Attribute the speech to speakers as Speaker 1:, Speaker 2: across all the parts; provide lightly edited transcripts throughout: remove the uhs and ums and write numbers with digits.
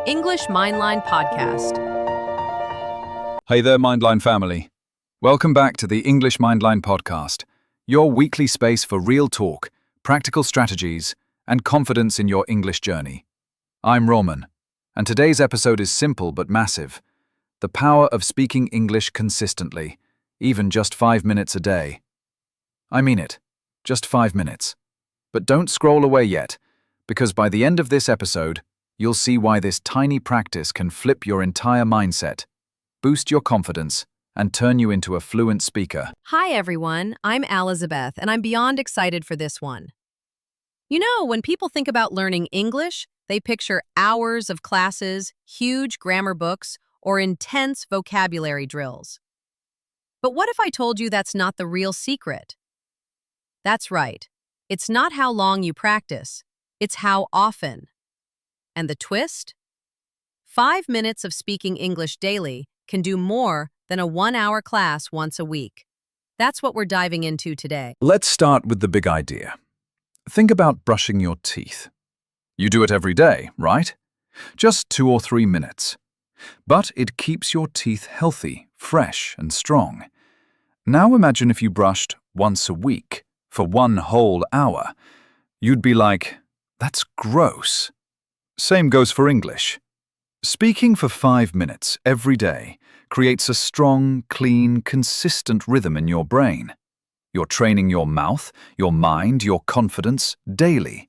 Speaker 1: English Mindline podcast.
Speaker 2: Hey there, Mindline family. Welcome back to the English Mindline podcast, your weekly space for real talk, practical strategies, and confidence in your English journey. I'm Roman, and today's episode is simple but massive. The power of speaking English consistently, even just 5 minutes a day. I mean it, just 5 minutes. But don't scroll away yet, because by the end of this episode, you'll see why this tiny practice can flip your entire mindset, boost your confidence, and turn you into a fluent speaker.
Speaker 1: Hi everyone, I'm Alizebeth, and I'm beyond excited for this one. You know, when people think about learning English, they picture hours of classes, huge grammar books, or intense vocabulary drills. But what if I told you that's not the real secret? That's right. It's not how long you practice, it's how often. And the twist? 5 minutes of speaking English daily can do more than a 1-hour class once a week. That's what we're diving into today.
Speaker 2: Let's start with the big idea. Think about brushing your teeth. You do it every day, right? Just 2 or 3 minutes. But it keeps your teeth healthy, fresh, and strong. Now imagine if you brushed once a week for 1 whole hour. You'd be like, that's gross. Same goes for English. Speaking for 5 minutes every day creates a strong, clean, consistent rhythm in your brain. You're training your mouth, your mind, your confidence daily.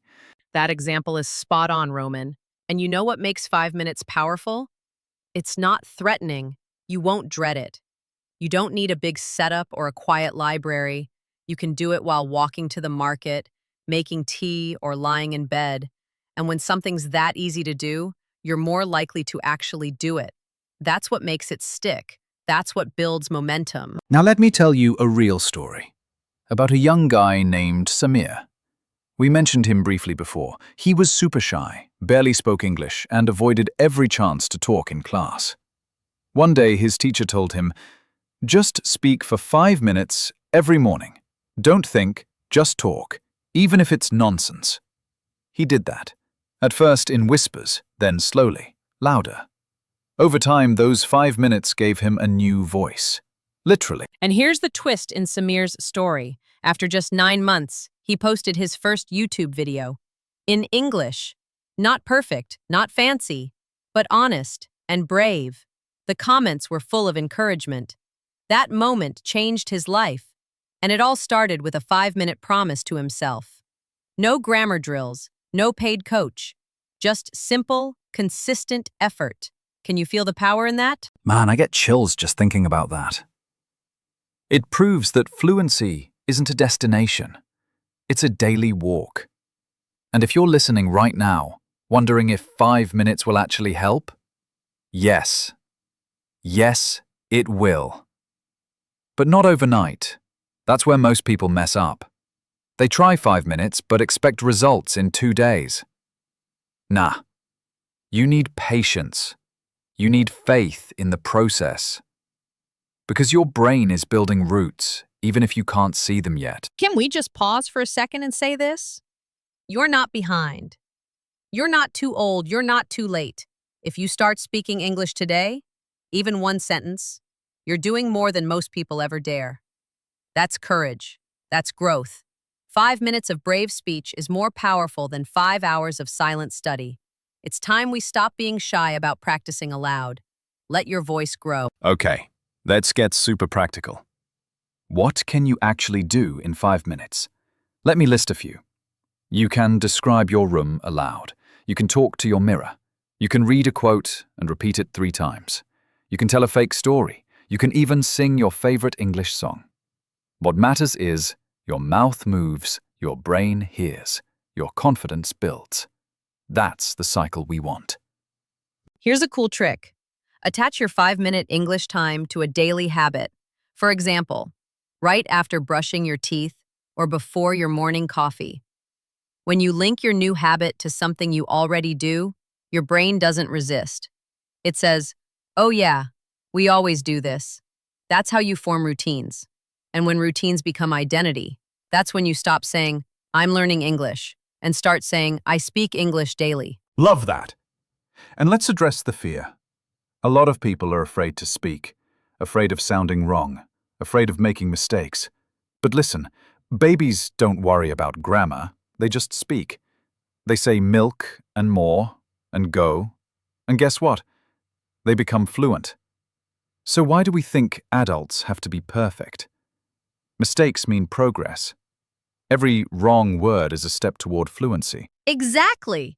Speaker 1: That example is spot on, Roman. And you know what makes 5 minutes powerful? It's not threatening. You won't dread it. You don't need a big setup or a quiet library. You can do it while walking to the market, making tea, or lying in bed. And when something's that easy to do, you're more likely to actually do it. That's what makes it stick. That's what builds momentum.
Speaker 2: Now let me tell you a real story about a young guy named Samir. We mentioned him briefly before. He was super shy, barely spoke English, and avoided every chance to talk in class. One day, his teacher told him, just speak for 5 minutes every morning. Don't think, just talk, even if it's nonsense. He did that. At first in whispers, then slowly, louder. Over time, those 5 minutes gave him a new voice. Literally.
Speaker 1: And here's the twist in Samir's story. After just 9 months, he posted his first YouTube video. In English. Not perfect, not fancy, but honest and brave. The comments were full of encouragement. That moment changed his life. And it all started with a 5-minute promise to himself. No grammar drills, no paid coach. Just simple, consistent effort. Can you feel the power in that?
Speaker 2: Man, I get chills just thinking about that. It proves that fluency isn't a destination. It's a daily walk. And if you're listening right now, wondering if 5 minutes will actually help, yes. Yes, it will. But not overnight. That's where most people mess up. They try 5 minutes but expect results in 2 days. Nah. You need patience. You need faith in the process. Because your brain is building roots, even if you can't see them yet.
Speaker 1: Can we just pause for a second and say this? You're not behind. You're not too old. You're not too late. If you start speaking English today, even 1 sentence, you're doing more than most people ever dare. That's courage. That's growth. 5 minutes of brave speech is more powerful than 5 hours of silent study. It's time we stop being shy about practicing aloud. Let your voice grow.
Speaker 2: Okay, let's get super practical. What can you actually do in 5 minutes? Let me list a few. You can describe your room aloud. You can talk to your mirror. You can read a quote and repeat it 3 times. You can tell a fake story. You can even sing your favorite English song. What matters is your mouth moves, your brain hears, your confidence builds. That's the cycle we want.
Speaker 1: Here's a cool trick. Attach your 5-minute English time to a daily habit. For example, right after brushing your teeth or before your morning coffee. When you link your new habit to something you already do, your brain doesn't resist. It says, oh yeah, we always do this. That's how you form routines. And when routines become identity, that's when you stop saying, I'm learning English, and start saying, I speak English daily.
Speaker 2: Love that. And let's address the fear. A lot of people are afraid to speak, afraid of sounding wrong, afraid of making mistakes. But listen, babies don't worry about grammar, they just speak. They say milk and more and go, and guess what? They become fluent. So why do we think adults have to be perfect? Mistakes mean progress. Every wrong word is a step toward fluency.
Speaker 1: Exactly.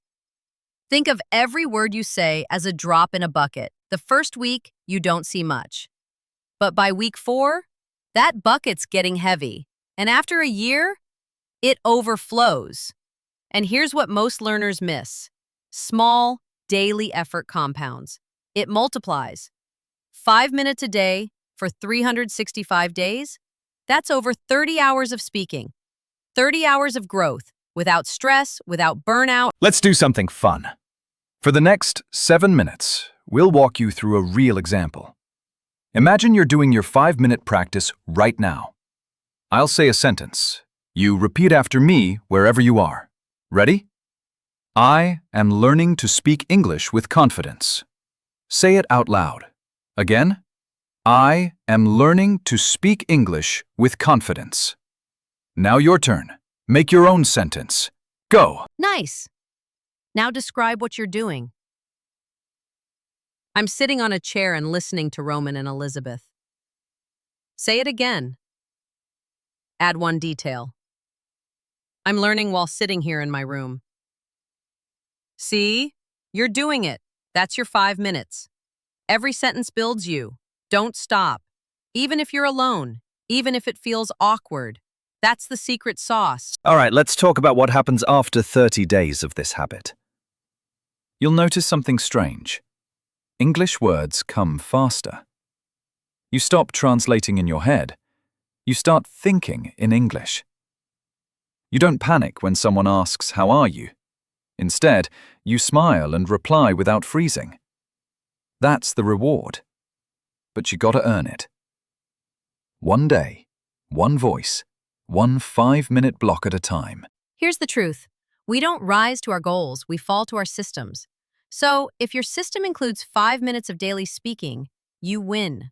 Speaker 1: Think of every word you say as a drop in a bucket. The first week, you don't see much. But by week 4, that bucket's getting heavy. And after a year, it overflows. And here's what most learners miss. Small, daily effort compounds. It multiplies. 5 minutes a day for 365 days, that's over 30 hours of speaking. 30 hours of growth, without stress, without burnout.
Speaker 2: Let's do something fun. For the next 7 minutes, we'll walk you through a real example. Imagine you're doing your 5-minute practice right now. I'll say a sentence. You repeat after me wherever you are. Ready? I am learning to speak English with confidence. Say it out loud. Again. I am learning to speak English with confidence. Now your turn. Make your own sentence. Go.
Speaker 1: Nice. Now describe what you're doing. I'm sitting on a chair and listening to Roman and Alizebeth. Say it again. Add one detail. I'm learning while sitting here in my room. See? You're doing it. That's your 5 minutes. Every sentence builds you. Don't stop. Even if you're alone, even if it feels awkward. That's the secret sauce.
Speaker 2: All right, let's talk about what happens after 30 days of this habit. You'll notice something strange. English words come faster. You stop translating in your head. You start thinking in English. You don't panic when someone asks, "How are you?" Instead, you smile and reply without freezing. That's the reward. But you gotta earn it. One day, one voice, one 5-minute block at a time.
Speaker 1: Here's the truth. We don't rise to our goals, we fall to our systems. So, if your system includes 5 minutes of daily speaking, you win.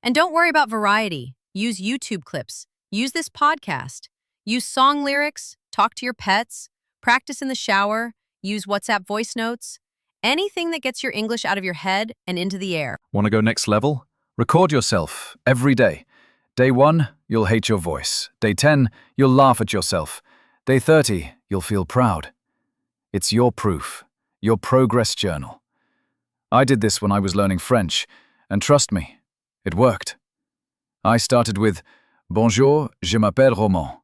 Speaker 1: And don't worry about variety. Use YouTube clips. Use this podcast. Use song lyrics. Talk to your pets. Practice in the shower. Use WhatsApp voice notes. Anything that gets your English out of your head and into the air.
Speaker 2: Want to go next level? Record yourself every day. Day 1, you'll hate your voice. Day 10, you'll laugh at yourself. Day 30, you'll feel proud. It's your proof, your progress journal. I did this when I was learning French, and trust me, it worked. I started with "Bonjour, je m'appelle Roman."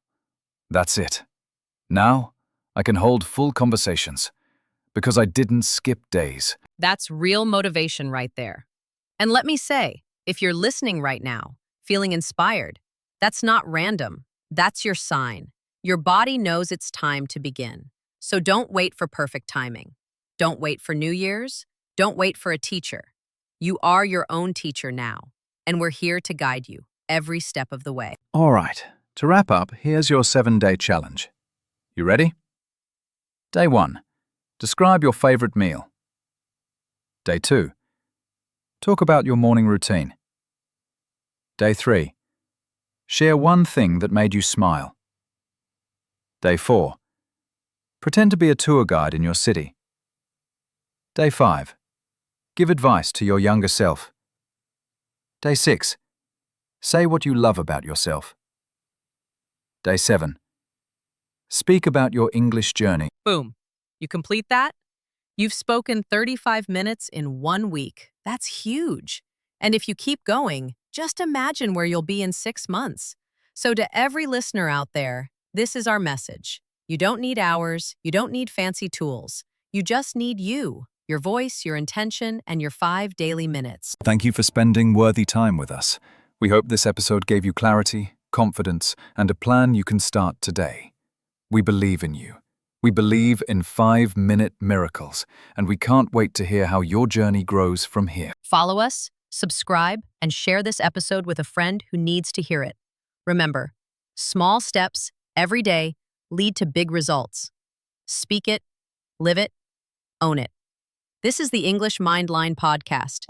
Speaker 2: That's it. Now, I can hold full conversations because I didn't skip days.
Speaker 1: That's real motivation right there. And let me say, if you're listening right now, feeling inspired, that's not random. That's your sign. Your body knows it's time to begin. So don't wait for perfect timing. Don't wait for New Year's. Don't wait for a teacher. You are your own teacher now, and we're here to guide you every step of the way.
Speaker 2: All right, to wrap up, here's your 7-day challenge. You ready? Day 1, describe your favorite meal. Day 2, talk about your morning routine. Day 3, share one thing that made you smile. Day 4, pretend to be a tour guide in your city. Day 5, give advice to your younger self. Day 6, say what you love about yourself. Day 7, speak about your English journey.
Speaker 1: Boom. You complete that? You've spoken 35 minutes in 1 week. That's huge. And if you keep going, just imagine where you'll be in 6 months. So to every listener out there, this is our message. You don't need hours, you don't need fancy tools. You just need you, your voice, your intention, and your 5 daily minutes.
Speaker 2: Thank you for spending worthy time with us. We hope this episode gave you clarity, confidence, and a plan you can start today. We believe in you. We believe in 5-minute miracles, and we can't wait to hear how your journey grows from here.
Speaker 1: Follow us, subscribe, and share this episode with a friend who needs to hear it. Remember, small steps every day lead to big results. Speak it, live it, own it. This is the English Mindline podcast.